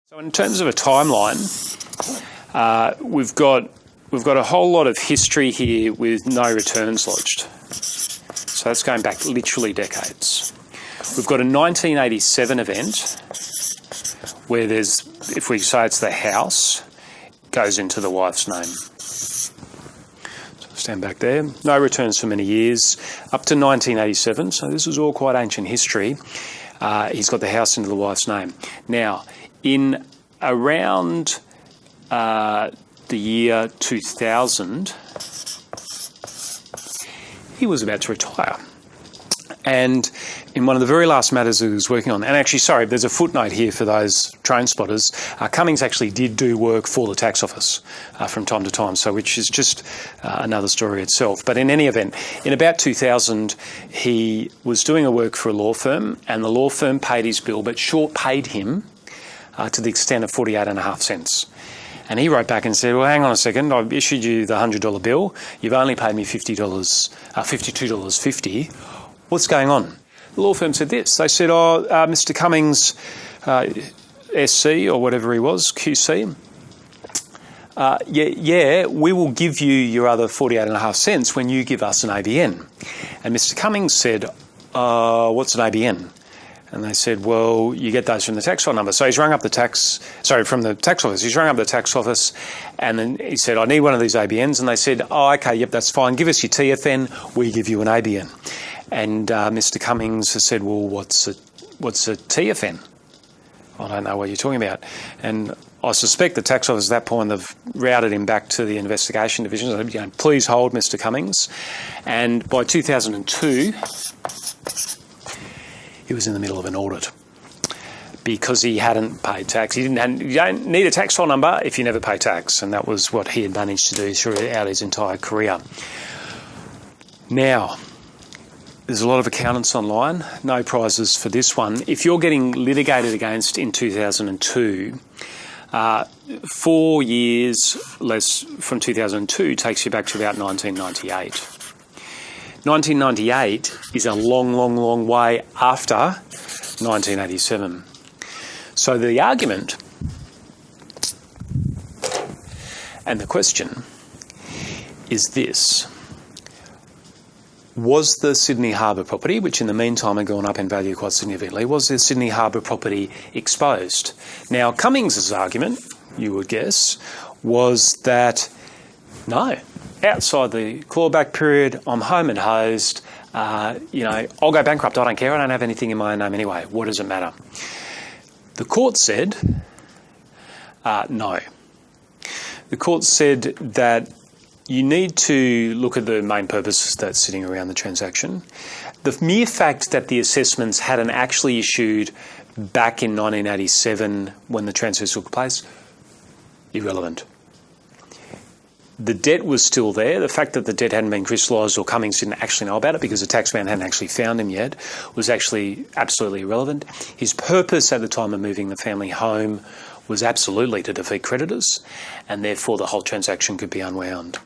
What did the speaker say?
So in terms of a timeline, we've got a whole lot of history here with no returns lodged. So that's going back literally decades. We've got a 1987 event where there's, if we say it's the house, goes into the wife's name. So stand back there. No returns for many years, up to 1987. So this is all quite ancient history. He's got the house into the wife's name. Now, in around the year 2000, he was about to retire. And in one of the very last matters he was working on, and actually, sorry, there's a footnote here for those train spotters. Cummins actually did do work for the tax office from time to time, so which is just another story itself. But in any event, in about 2000, he was doing a work for a law firm, and the law firm paid his bill, but short paid him to the extent of 48.5 cents. And he wrote back and said, well, hang on a second, I've issued you the $100 bill. You've only paid me $52.50. What's going on? The law firm said this. They said, Mr. Cummins, SC or whatever he was, QC, we will give you your other 48.5 cents when you give us an ABN. And Mr. Cummins said, what's an ABN? And they said, well, you get those from the tax file number. So he's rung up from the tax office. He's rung up the tax office and then he said, I need one of these ABNs. And they said, oh, okay, yep, that's fine. Give us your TFN. We give you an ABN. And Mr. Cummins has said, well, what's a TFN? I don't know what you're talking about. And I suspect the tax office at that point have routed him back to the investigation division. So, please hold, Mr. Cummins. And by 2002, he was in the middle of an audit because he hadn't paid tax. You don't need a tax file number if you never pay tax, and that was what he had managed to do throughout his entire career. Now, there's a lot of accountants online, no prizes for this one. If you're getting litigated against in 2002, 4 years less from 2002 takes you back to about 1998. 1998 is a long, long, long way after 1987. So the argument and the question is this. Was the Sydney Harbour property, which in the meantime had gone up in value quite significantly, was the Sydney Harbour property exposed? Now, Cummins's argument, you would guess, was that no. Outside the clawback period, I'm home and hosed. I'll go bankrupt. I don't care. I don't have anything in my own name anyway. What does it matter? The court said no. The court said that you need to look at the main purposes that's sitting around the transaction. The mere fact that the assessments hadn't actually issued back in 1987 when the transfers took place, irrelevant. The debt was still there. The fact that the debt hadn't been crystallised or Cummins didn't actually know about it because the taxman hadn't actually found him yet was actually absolutely irrelevant. His purpose at the time of moving the family home was absolutely to defeat creditors, and therefore the whole transaction could be unwound.